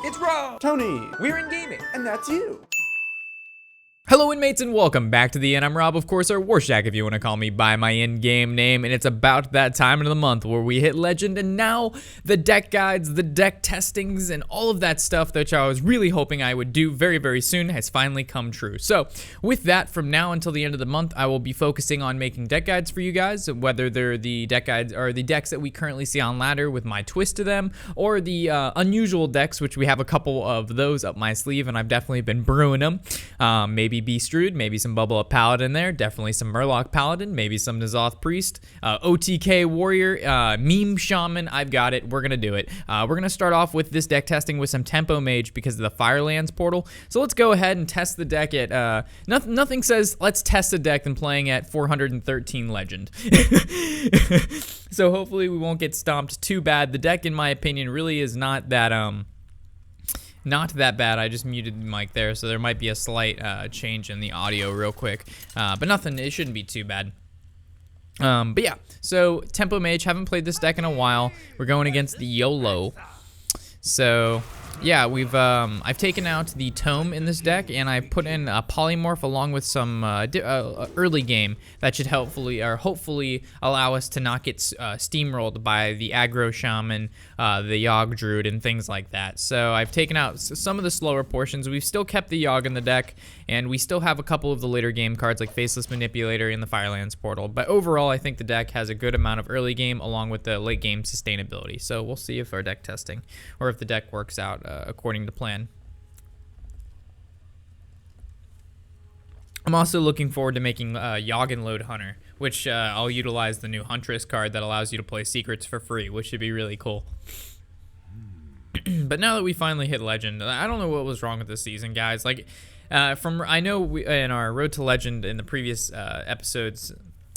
It's Rob! Tony! We're in gaming! And that's you! Hello inmates and welcome back to the Inn. I'm Rob, of course, or Warshak if you want to call me by my in-game name, and it's about that time of the month where we hit Legend, and now the deck guides, the deck testings, and all of that stuff that I was really hoping I would do very, very soon has finally come true. So, with that, from now until the end of the month, I will be focusing on making deck guides for you guys, whether they're the deck guides or the decks that we currently see on ladder with my twist to them, or the unusual decks, which we have a couple of those up my sleeve, and I've definitely been brewing them. Maybe Beast Druid, maybe some Bubble Up Paladin there, definitely some Murloc Paladin, maybe some N'Zoth Priest, OTK Warrior, Meme Shaman. I've got it. We're going to do it. We're going to start off with this deck testing with some Tempo Mage because of the Firelands portal. So let's go ahead and test the deck at, nothing says let's test a deck than playing at 413 Legend. So hopefully we won't get stomped too bad. The deck, in my opinion, really is not that bad. I just muted the mic there, so there might be a slight change in the audio real quick. But nothing, it shouldn't be too bad. But yeah, so Tempo Mage, haven't played this deck in a while. We're going against the YOLO. So yeah, I've taken out the Tome in this deck, and I put in a Polymorph along with some early game that should hopefully allow us to not get steamrolled by the Aggro Shaman, the Yogg Druid, and things like that. So I've taken out some of the slower portions. We've still kept the Yogg in the deck, and we still have a couple of the later game cards like Faceless Manipulator and the Firelands Portal. But overall, I think the deck has a good amount of early game along with the late game sustainability. So we'll see if our deck testing or if the deck works out according to plan. I'm also looking forward to making Yogg and Load Hunter, which I'll utilize the new Huntress card that allows you to play secrets for free, which should be really cool. But now that we finally hit Legend, I don't know what was wrong with this season, guys. Like, I know in our Road to Legend in the previous episodes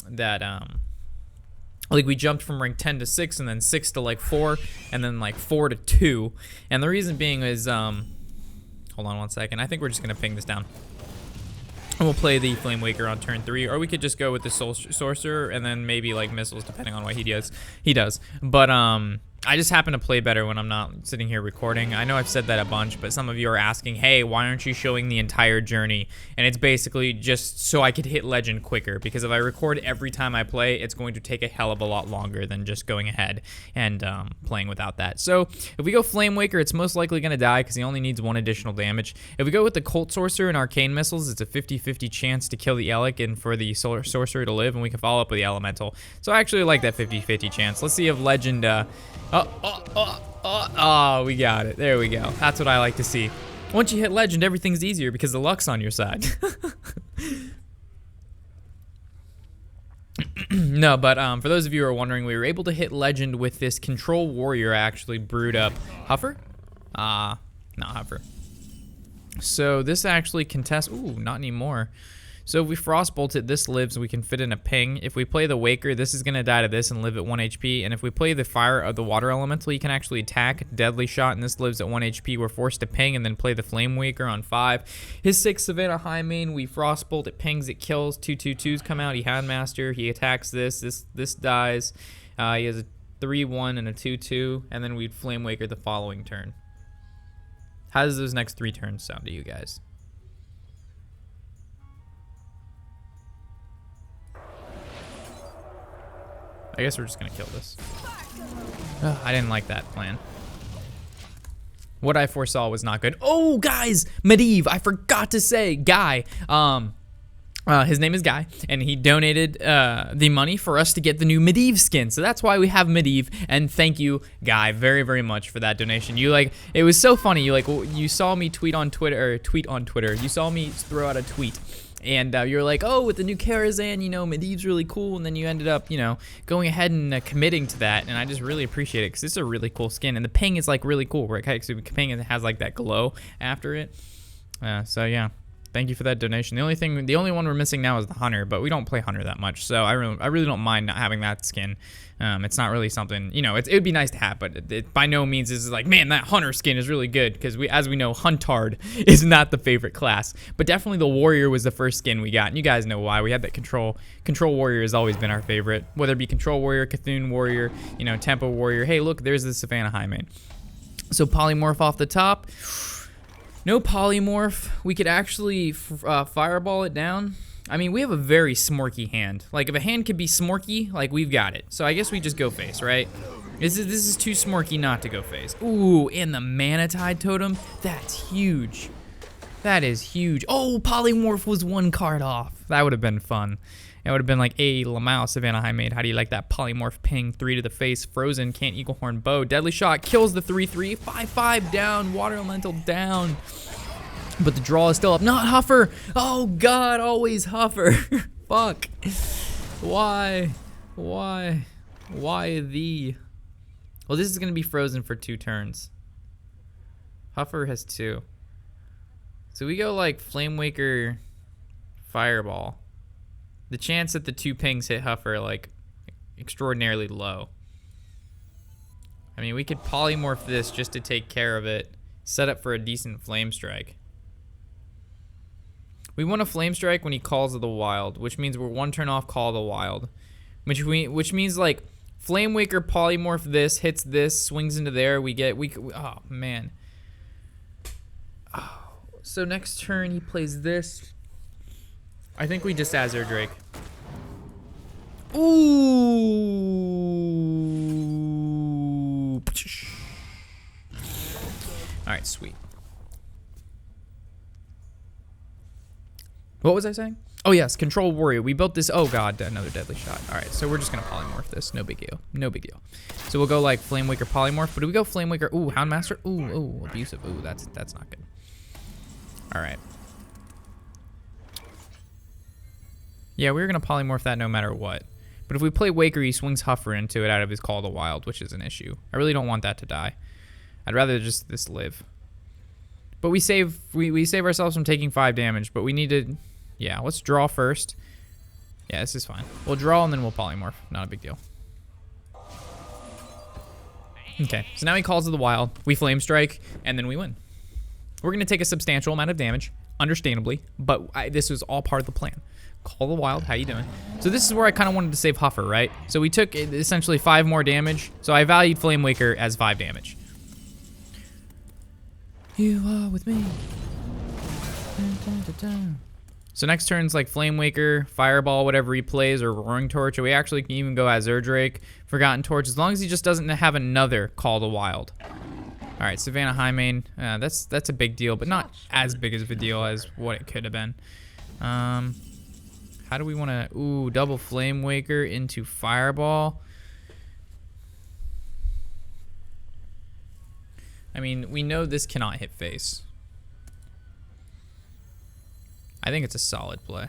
that like we jumped from rank 10 to 6 and then 6 to like 4 and then like 4 to 2, and the reason being is hold on one second. I think we're just gonna ping this down. And we'll play the Flame Waker on turn 3, or we could just go with the Soul Sorcerer and then maybe like missiles depending on what he does. But I just happen to play better when I'm not sitting here recording. I know I've said that a bunch, but some of you are asking, hey, why aren't you showing the entire journey? And it's basically just so I could hit Legend quicker, because if I record every time I play, it's going to take a hell of a lot longer than just going ahead and playing without that. So if we go Flame Waker, it's most likely going to die because he only needs 1 additional damage. If we go with the Cult Sorcerer and Arcane Missiles, it's a 50-50 chance to kill the Elic and for the Solar Sorcerer to live, and we can follow up with the Elemental. So I actually like that 50-50 chance. Let's see if Legend... we got it. There we go. That's what I like to see. Once you hit Legend, everything's easier because the luck's on your side. No, but for those of you who are wondering, we were able to hit Legend with this Control Warrior actually brewed up. Huffer? Not Huffer. So this actually contests... Ooh, not anymore. So if we Frostbolt it, this lives, we can fit in a ping. If we play the Waker, this is going to die to this and live at 1 HP. And if we play the Fire of the Water Elemental, you can actually attack, Deadly Shot, and this lives at 1 HP. We're forced to ping and then play the Flame Waker on 5. His 6 Savannah Highmane, we Frostbolt, it pings, it kills, 2/2/2s come out, he Handmaster, he attacks this dies. He has a 3/1 and a 2/2, and then we'd Flame Waker the following turn. How does those next 3 turns sound to you guys? I guess we're just gonna kill this. Ugh, I didn't like that plan. What I foresaw was not good. Oh, guys, Medivh, I forgot to say, Guy. His name is Guy, and he donated the money for us to get the new Medivh skin. So that's why we have Medivh, and thank you, Guy, very, very much for that donation. It was so funny. You saw me tweet on Twitter. You saw me throw out a tweet. And you're like, oh, with the new Karazhan, Medivh's really cool. And then you ended up, going ahead and committing to that. And I just really appreciate it because it's a really cool skin. And the ping is like really cool, right? Because the ping has like that glow after it. So yeah, thank you for that donation. The only one we're missing now is the Hunter, but we don't play Hunter that much. So I really don't mind not having that skin. It's not really something, it would be nice to have, but it by no means is like, man, that Hunter skin is really good, because as we know, Huntard is not the favorite class, but definitely the Warrior was the first skin we got, and you guys know why. We had that Control Warrior has always been our favorite, whether it be Control Warrior, Cthulhu Warrior, Tempo Warrior. Hey, look, there's the Savannah Highmane. So polymorph off the top. No polymorph. We could actually fireball it down. I mean, we have a very smorky hand. Like, if a hand could be smorky, like, we've got it. So I guess we just go face, right? This is too smorky not to go face. Ooh, and the Mana Tide Totem. That's huge. That is huge. Oh, polymorph was one card off. That would have been fun. It would have been like, hey, Lamau, Savannah High Maid, how do you like that polymorph ping? 3 to the face, frozen, can't eagle horn bow. Deadly shot, kills the 3-3, 5-5 down, water elemental down. But the draw is still up. Not Huffer. Oh God, always Huffer. Fuck. Why? Why? Why the? Well, this is gonna be frozen for 2 turns. Huffer has 2. So we go like Flame Waker, Fireball. The chance that the 2 pings hit Huffer are like extraordinarily low. I mean, we could polymorph this just to take care of it. Set up for a decent Flame Strike. We want a Flame Strike when he calls the Wild, which means we're 1 turn off Call the Wild. Which means like Flame Waker polymorph this, hits this, swings into there, oh man. Oh, so next turn he plays this. I think we just Azure Drake. Ooh. Alright, sweet. What was I saying? Oh yes, Control Warrior. We built this. Oh god, another deadly shot. All right, so we're just gonna polymorph this. No big deal. No big deal. So we'll go like Flame Waker polymorph. But do we go Flame Waker? Ooh, Houndmaster. Ooh, abusive. Ooh, that's not good. All right. Yeah, we're gonna polymorph that no matter what. But if we play Waker, he swings Huffer into it out of his Call to Wild, which is an issue. I really don't want that to die. I'd rather just this live. But we save ourselves from taking 5 damage. But we need to. Yeah, let's draw first. Yeah, this is fine. We'll draw and then we'll polymorph. Not a big deal. Okay, so now he calls to the Wild. We Flame Strike, and then we win. We're going to take a substantial amount of damage, understandably, but this was all part of the plan. Call the Wild, how you doing? So this is where I kind of wanted to save Huffer, right? So we took essentially 5 more damage, so I valued Flame Waker as 5 damage. You are with me. Dun, dun, dun, dun. So next turn's like Flame Waker, Fireball, whatever he plays, or Roaring Torch, or we actually can even go Azure Drake, Forgotten Torch, as long as he just doesn't have another Call to Wild. All right, Savannah High Main, that's a big deal, but not as big of a deal as what it could have been. How do we want to? Ooh, double Flame Waker into Fireball. I mean, we know this cannot hit face. I think it's a solid play.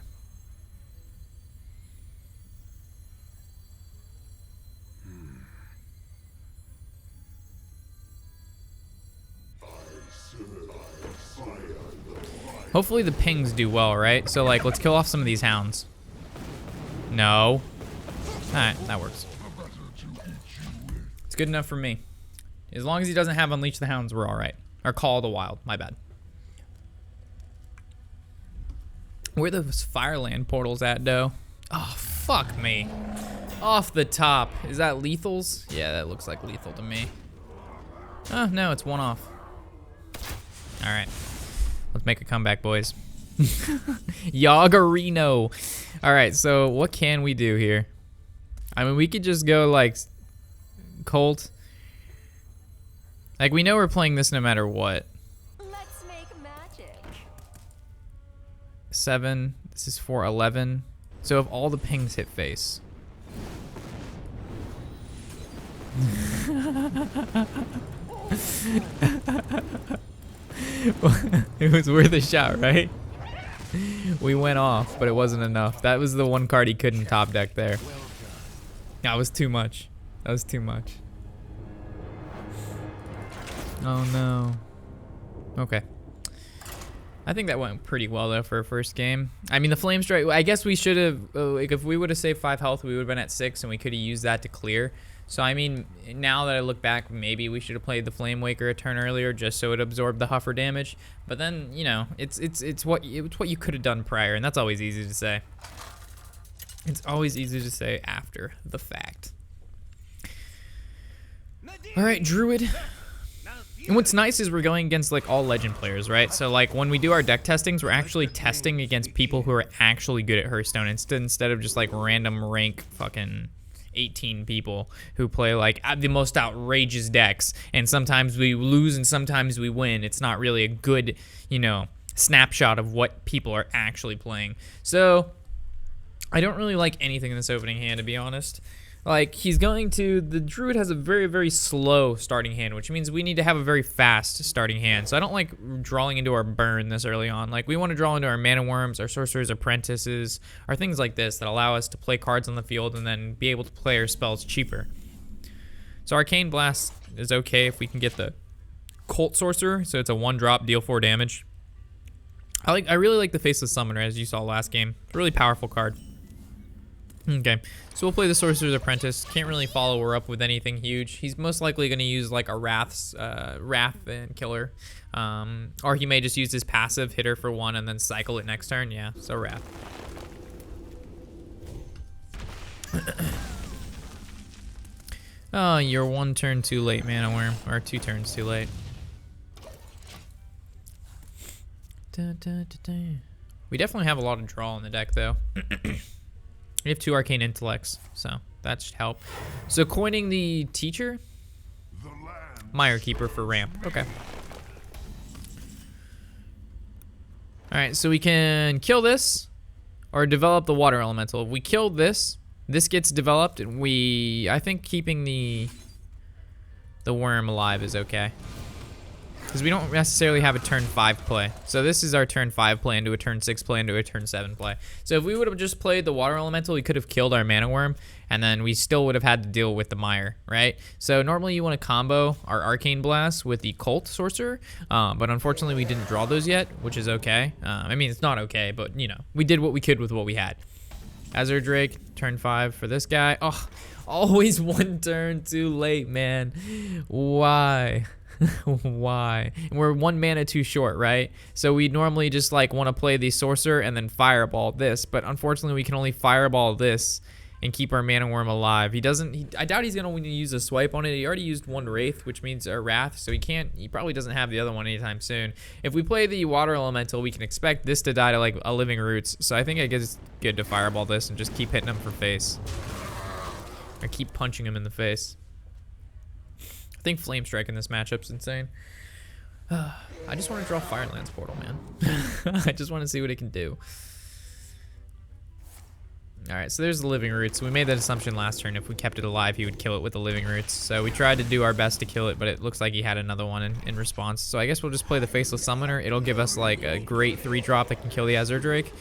Hopefully the pings do well, right? So like, let's kill off some of these hounds. No. Alright, that works. It's good enough for me. As long as he doesn't have Unleash the Hounds, we're alright. Or Call the Wild, my bad. Where are those Fireland portals at, though? Oh, fuck me. Off the top. Is that lethals? Yeah, that looks like lethal to me. Oh, no, it's 1 off. All right. Let's make a comeback, boys. Yoggerino. All right, so what can we do here? I mean, we could just go, like, Colt. Like, we know we're playing this no matter what. 7, this is for 11. So if all the pings hit face. It was worth a shot, right? We went off, but it wasn't enough. That was the one card he couldn't top deck there. That was too much. That was too much. Oh no. Okay. I think that went pretty well though for a first game. I mean, the Flame Strike, I guess we should have, like, if we would have saved 5 health, we would have been at 6 and we could have used that to clear. So I mean, now that I look back, maybe we should have played the Flame Waker a turn earlier just so it absorbed the Huffer damage. But then, you know, it's what you could have done prior, and that's always easy to say. It's always easy to say after the fact. All right, Druid. And what's nice is we're going against like all legend players, right? So like when we do our deck testings, we're actually testing against people who are actually good at Hearthstone instead of just like random rank fucking 18 people who play like the most outrageous decks. And sometimes we lose and sometimes we win. It's not really a good, you know, snapshot of what people are actually playing. So I don't really like anything in this opening hand, to be honest. Like, the Druid has a very, very slow starting hand, which means we need to have a very fast starting hand. So I don't like drawing into our burn this early on. Like, we want to draw into our Mana Worms, our Sorcerer's Apprentices, or things like this that allow us to play cards on the field and then be able to play our spells cheaper. So Arcane Blast is okay if we can get the Cult Sorcerer, so it's a 1-drop, deal 4 damage. I really like the Faceless Summoner, as you saw last game. It's a really powerful card. Okay, so we'll play the Sorcerer's Apprentice. Can't really follow her up with anything huge. He's most likely going to use like a Wrath and Killer. Or he may just use his passive, hit her for 1, and then cycle it next turn. Yeah, so Wrath. Oh, you're 1 turn too late, Mana Worm. Or 2 turns too late. We definitely have a lot of draw in the deck, though. We have 2 Arcane Intellects, so that should help. So coining the Teacher? Mire Keeper for ramp. Okay. Alright, so we can kill this or develop the Water Elemental. If we kill this, this gets developed, and I think keeping the worm alive is okay. Because we don't necessarily have a turn 5 play. So this is our turn 5 play into a turn 6 play into a turn 7 play. So if we would have just played the Water Elemental, we could have killed our Mana Worm, and then we still would have had to deal with the Mire, right? So normally you want to combo our Arcane Blast with the Cult Sorcerer, but unfortunately we didn't draw those yet, which is okay. I mean, it's not okay, but you know, we did what we could with what we had. Azure Drake, turn 5 for this guy. Oh, always 1 turn too late, man. Why? Why? And we're 1 mana too short, right? So we normally just like want to play the Sorcerer and then Fireball this, but unfortunately we can only Fireball this and keep our Mana Worm alive. I doubt he's gonna use a swipe on it. He already used 1 Wraith, which means a Wrath, so he probably doesn't have the other one anytime soon. If we play the Water Elemental, we can expect this to die to like a Living Roots, so I think I guess it's good to Fireball this and just keep hitting him for face. Or keep punching him in the face. I think Flame Strike in this matchup's insane. I just want to draw Firelands Portal, man. I just want to see what it can do. Alright, so there's the Living Roots. We made that assumption last turn. If we kept it alive, he would kill it with the Living Roots. So we tried to do our best to kill it, but it looks like he had another one in response. So I guess we'll just play the Faceless Summoner. It'll give us like a great 3-drop that can kill the Azure Drake.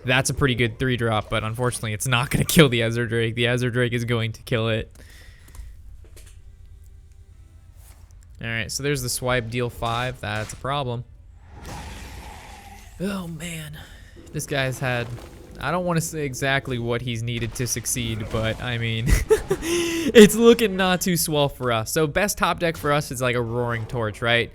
That's a pretty good 3-drop, but unfortunately it's not going to kill the Azure Drake. The Azure Drake is going to kill it. Alright, so there's the swipe, deal 5. That's a problem. Oh, man. This guy's had... I don't want to say exactly what he's needed to succeed, but, I mean... it's looking not too swell for us. So, best top deck for us is like a Roaring Torch, right?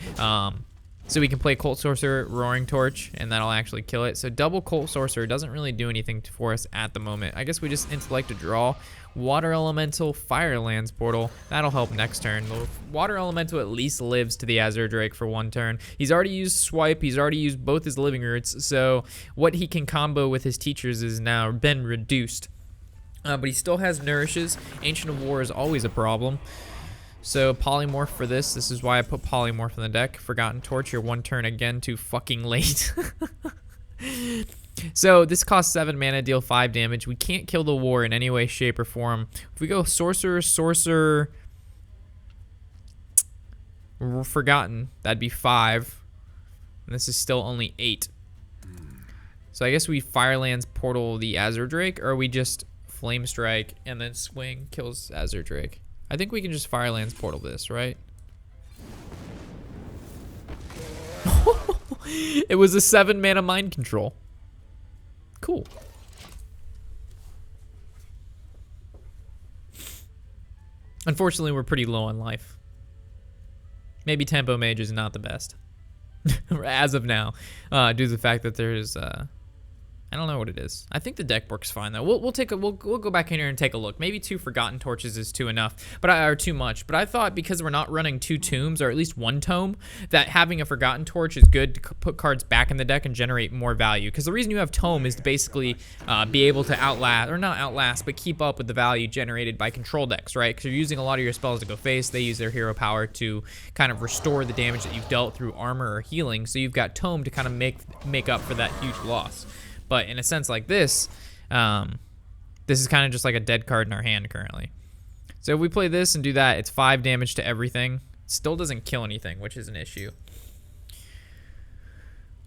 So we can play Cult Sorcerer, Roaring Torch, and that'll actually kill it. So double Cult Sorcerer doesn't really do anything for us at the moment. I guess we just Intellect to draw. Water Elemental, Firelands Portal. That'll help next turn. The Water Elemental at least lives to the Azure Drake for 1 turn. He's already used Swipe. He's already used both his Living Roots. So what he can combo with his Teachers is now been reduced. But he still has Nourishes. Ancient of War is always a problem. So Polymorph for this. This is why I put Polymorph in the deck. Forgotten Torch. You're 1 turn again too fucking late. So this costs 7 mana, deal 5 damage. We can't kill the war in any way, shape, or form. If we go Sorcerer, Sorcerer, Forgotten, that'd be 5. And this is still only 8. So I guess we Firelands Portal the Azure Drake, or we just Flame Strike and then swing, kills Azure Drake. I think we can just Firelands Portal this, right? It was a 7 mana Mind Control. Cool. Unfortunately, we're pretty low on life. Maybe Tempo Mage is not the best. As of now. Due to the fact that there's I don't know what it is. I think the deck works fine though. We'll go back in here and take a look. Maybe 2 Forgotten Torches is too enough, or too much. But I thought because we're not running 2 tombs or at least 1 tome, that having a Forgotten Torch is good to put cards back in the deck and generate more value. Because the reason you have tome is to basically be able to not outlast, but keep up with the value generated by control decks, right? Because you're using a lot of your spells to go face. They use their hero power to kind of restore the damage that you've dealt through armor or healing. So you've got tome to kind of make up for that huge loss. But in a sense like this, this is kind of just like a dead card in our hand currently. So if we play this and do that, it's 5 damage to everything. It still doesn't kill anything, which is an issue.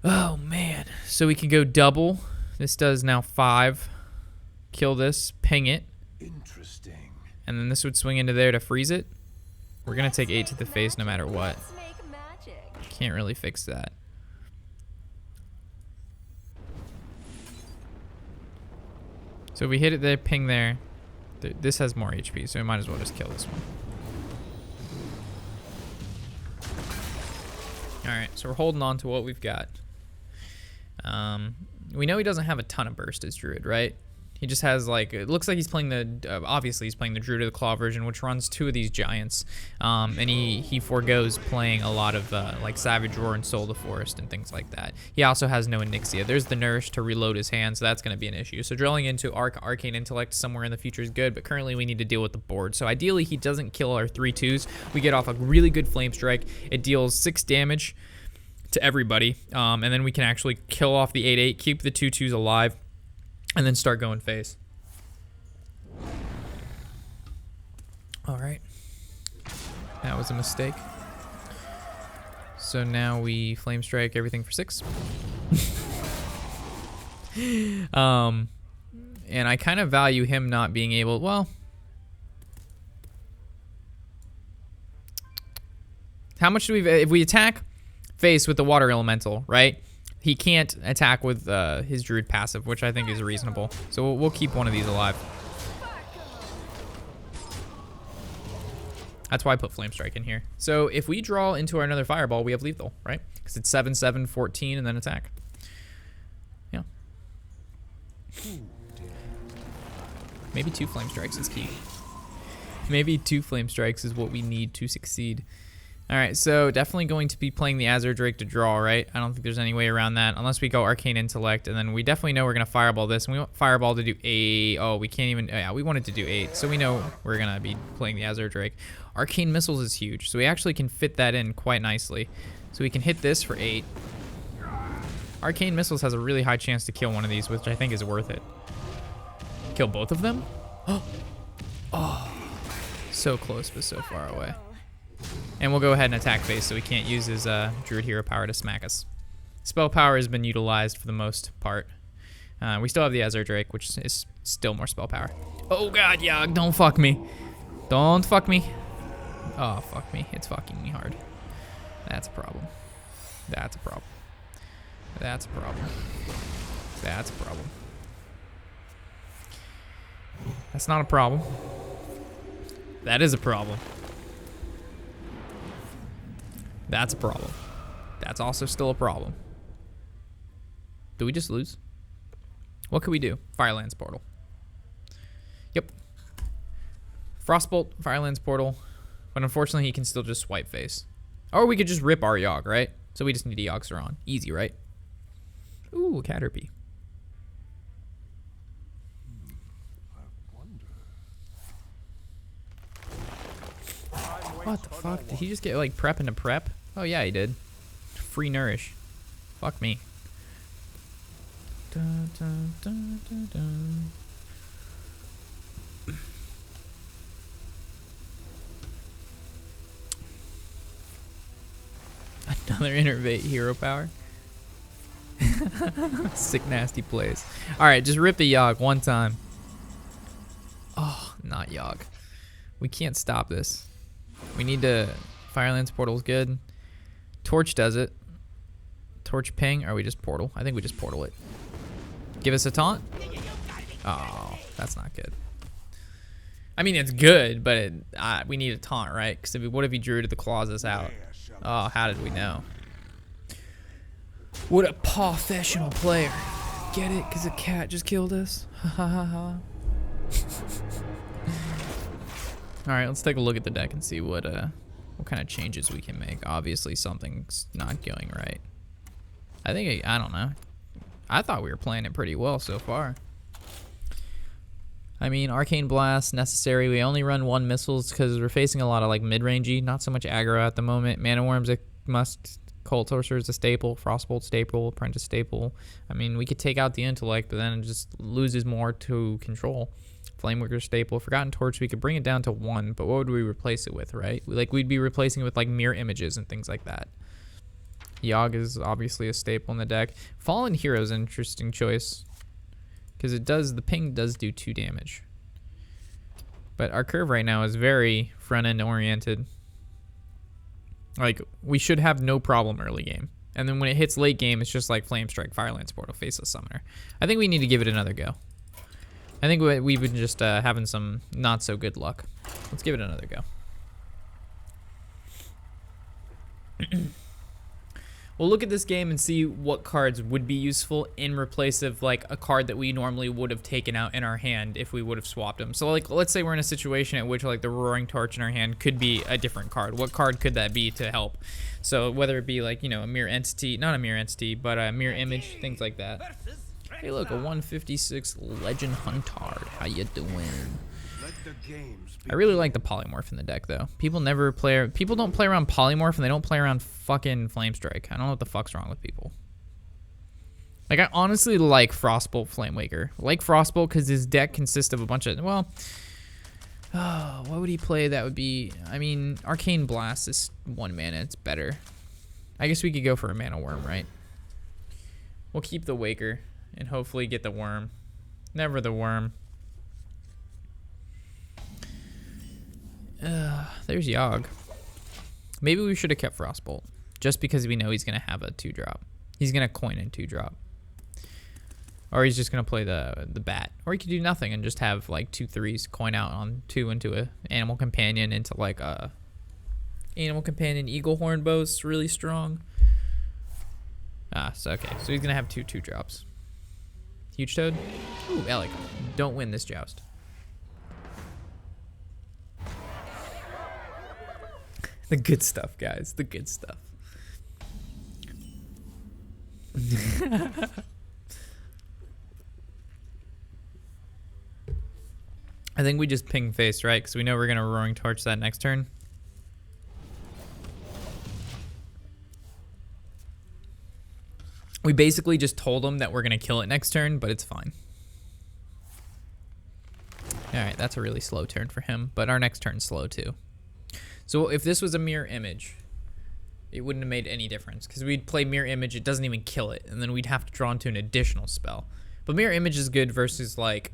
Oh, man. So we can go double. This does now 5. Kill this, ping it. Interesting. And then this would swing into there to freeze it. We're going to take 8 to the face no matter what. Can't really fix that. So if we hit it there, ping there. This has more HP, so we might as well just kill this one. Alright, so we're holding on to what we've got. We know he doesn't have a ton of burst as Druid, right? He just has like, it looks like he's playing the, obviously he's playing the Druid of the Claw version, which runs 2 of these giants. And he forgoes playing a lot of like Savage Roar and Soul of the Forest and things like that. He also has no Onyxia. There's the Nourish to reload his hand, so that's going to be an issue. So drilling into Arcane Intellect somewhere in the future is good, but currently we need to deal with the board. So ideally he doesn't kill our 3/2s. We get off a really good Flame Strike. It deals 6 damage to everybody, and then we can actually kill off the 8/8, keep the 2/2s alive, and then start going face. All right. That was a mistake. So now we Flame Strike everything for 6. And I kind of value him not being able, well, how much do we, if we attack face with the Water Elemental, right? He can't attack with his Druid passive, which I think is reasonable. So we'll keep one of these alive. That's why I put Flame Strike in here. So if we draw into our another Fireball, we have lethal, right? Because it's 7, 7, 14, and then attack. Yeah. Maybe 2 Flame Strikes is key. Maybe 2 Flame Strikes is what we need to succeed. All right, so definitely going to be playing the Azure Drake to draw, right? I don't think there's any way around that unless we go Arcane Intellect, and then we definitely know we're going to Fireball this, and we want Fireball to do 8. Oh, we can't even, yeah, we wanted to do 8, so we know we're going to be playing the Azure Drake. Arcane Missiles is huge, so we actually can fit that in quite nicely. So we can hit this for 8. Arcane Missiles has a really high chance to kill one of these, which I think is worth it. Kill both of them? Oh, so close, but so far away. And we'll go ahead and attack face so we can't use his Druid hero power to smack us. Spell power has been utilized for the most part. We still have the Azure Drake, which is still more spell power. Oh god, Yogg, don't fuck me. Don't fuck me. Oh, fuck me. It's fucking me hard. That's a problem. That's a problem. That's a problem. That's a problem. That's not a problem. That is a problem. That's a problem. That's also still a problem. Do we just lose? What could we do? Firelands Portal. Yep. Frostbolt, Firelands Portal. But unfortunately, he can still just swipe face. Or we could just rip our Yogg, right? So we just need a Yogg Saron. Easy, right? Ooh, Caterpie. What the fuck? Did he just get like prep into prep? Oh yeah, he did. Free nourish. Fuck me. Dun, dun, dun, dun, dun. Another Innervate hero power. Sick nasty plays. Alright, just rip the Yogg one time. Oh, not Yogg. We can't stop this. We need to... Firelands Portal's good. Torch does it. Torch ping, or we just portal? I think we just portal it. Give us a taunt? Oh, that's not good. I mean, it's good, but we need a taunt, right? Because what if he drew to the claws us out? Oh, how did we know? What a professional player. Get it? Because a cat just killed us. Ha ha ha ha. Alright, let's take a look at the deck and see what kind of changes we can make. Obviously, something's not going right. I don't know. I thought we were playing it pretty well so far. I mean, Arcane Blast, necessary. We only run 1 missiles because we're facing a lot of like mid-rangey, not so much aggro at the moment. Mana Worm's a must. Cult Sorcerer's a staple. Frostbolt staple. Apprentice staple. I mean, we could take out the Intellect, but then it just loses more to control. Flamewaker staple. Forgotten Torch, we could bring it down to 1, but what would we replace it with, right? Like, we'd be replacing it with like mirror images and things like that. Yogg is obviously a staple in the deck. Fallen Hero is an interesting choice because the ping does do 2 damage. But our curve right now is very front end oriented. Like, we should have no problem early game. And then when it hits late game, it's just like Flame Strike, Firelance Portal, Faceless Summoner. I think we need to give it another go. I think we've been just having some not so good luck. Let's give it another go. We'll look at this game and see what cards would be useful in replace of like a card that we normally would have taken out in our hand if we would have swapped them. So like, let's say we're in a situation at which like the Roaring Torch in our hand could be a different card. What card could that be to help? So whether it be like, you know, a mirror entity, not a mirror entity, but a mirror image, things like that. Hey look, a 156 Legend Huntard. How you doing? I really like the Polymorph in the deck though. People don't play around Polymorph and they don't play around fucking Flame Strike. I don't know what the fuck's wrong with people. Like, I honestly like Frostbolt Flamewaker. I like Frostbolt because his deck consists of a bunch of, well, what would he play that would be, I mean, Arcane Blast is 1 mana, it's better. I guess we could go for a Mana Worm, right? We'll keep the Waker and hopefully get the Worm. Never the Worm. There's Yogg. Maybe we should have kept Frostbolt, just because we know he's gonna have a 2-drop. He's gonna coin in 2-drop, or he's just gonna play the bat, or he could do nothing and just have like 2 3s, coin out on 2 into a Animal Companion into like a Animal Companion Eagle Horn Boast, really strong. So okay, so he's gonna have 2 2-drops. Huge Toad. Ooh, Alec, don't win this joust. The good stuff, guys. The good stuff. I think we just ping face, right? Because we know we're going to Roaring Torch that next turn. We basically just told him that we're going to kill it next turn, but it's fine. Alright, that's a really slow turn for him, but our next turn's slow too. So if this was a mirror image, it wouldn't have made any difference because we'd play mirror image, it doesn't even kill it, and then we'd have to draw into an additional spell. But mirror image is good versus like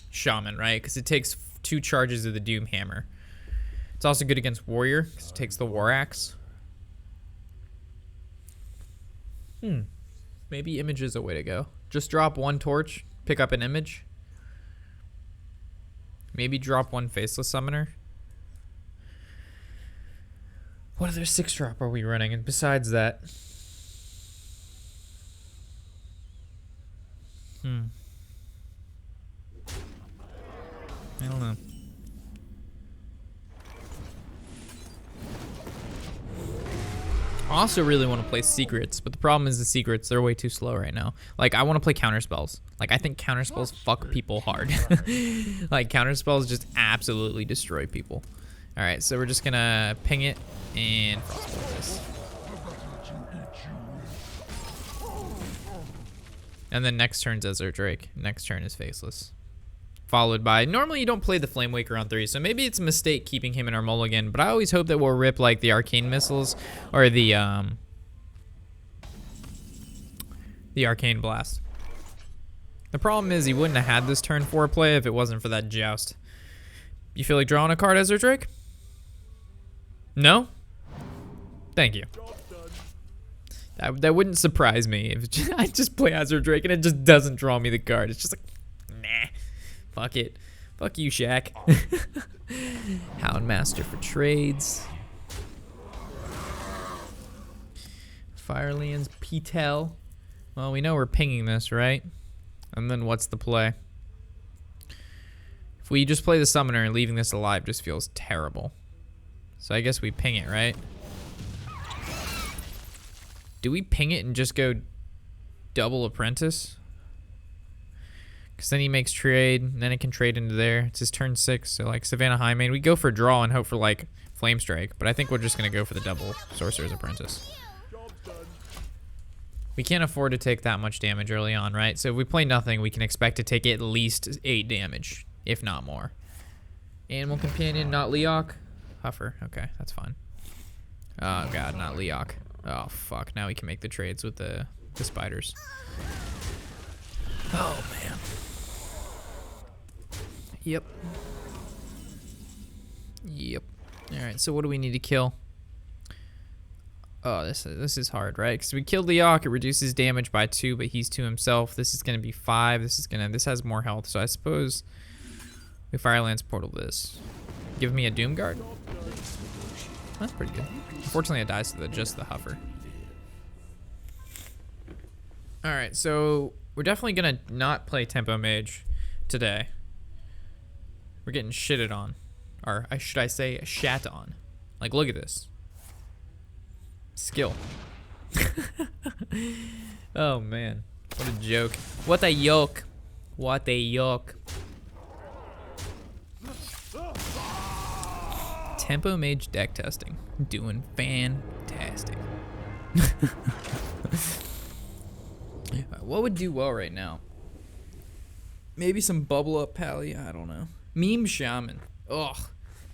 Shaman, right? Because it takes 2 charges of the Doom Hammer. It's also good against Warrior because it takes the War Axe. Maybe image is a way to go. Just drop 1 torch, pick up an image. Maybe drop 1 Faceless Summoner. What other 6-drop are we running? And besides that, I don't know. I also really want to play Secrets, but the problem is the Secrets, they're way too slow right now. Like, I want to play Counterspells. Like, I think Counterspells fuck people hard. Like, Counterspells just absolutely destroy people. Alright, so we're just gonna ping it and Frostbolt this. And then next turn's Ezra Drake. Next turn is Faceless. Followed by, normally you don't play the Flamewaker on 3, so maybe it's a mistake keeping him in our mulligan, but I always hope that we'll rip like the Arcane Missiles or the Arcane Blast. The problem is he wouldn't have had this turn 4 play if it wasn't for that Joust. You feel like drawing a card, Ezra Drake? No? Thank you. That wouldn't surprise me if I just play Ezra Drake and it just doesn't draw me the card. It's just like, nah, fuck it. Fuck you, Shaq. Houndmaster for trades. Firelands, P-Tel. Well, we know we're pinging this, right? And then what's the play? If we just play the summoner and leaving this alive just feels terrible. So I guess we ping it, right? Do we ping it and just go double apprentice? Because then he makes trade, and then it can trade into there. It's his turn 6, so like Savannah Highmane. We go for draw and hope for like Flame Strike, but I think we're just going to go for the double Sorcerer's Apprentice. We can't afford to take that much damage early on, right? So if we play nothing, we can expect to take at least 8 damage, if not more. Animal Companion, not Leok. Huffer, okay, that's fine. Oh god, not Leok. Oh fuck, now we can make the trades with the spiders. Oh man. Yep. Yep. Alright, so what do we need to kill? Oh, this is hard, right? Because we killed Leok, it reduces damage by 2, but he's 2 himself. This is gonna be 5. This has more health, so I suppose we Firelance Portal this. Give me a Doomguard. That's pretty good. Unfortunately, it dies to just the Huffer. All right, so we're definitely gonna not play Tempo Mage today. We're getting shitted on, or should I say, shat on? Like, look at this. Skill. Oh man, what a joke! What a yoke! What a yoke! Tempo Mage deck testing. Doing fantastic. What would do well right now? Maybe some Bubble Up Pally? I don't know. Meme Shaman. Ugh.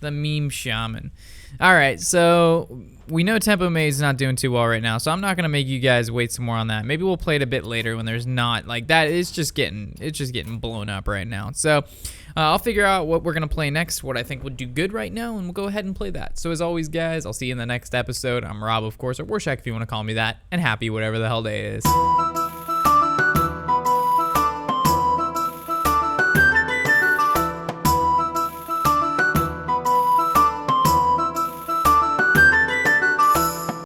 The Meme Shaman. Alright, so we know Tempo Mage is not doing too well right now, so I'm not going to make you guys wait some more on that. Maybe we'll play it a bit later when there's not, like, that. It's just getting blown up right now. So I'll figure out what we're going to play next, what I think would do good right now, and we'll go ahead and play that. So as always, guys, I'll see you in the next episode. I'm Rob, of course, or Warshak if you want to call me that, and happy whatever the hell day it is.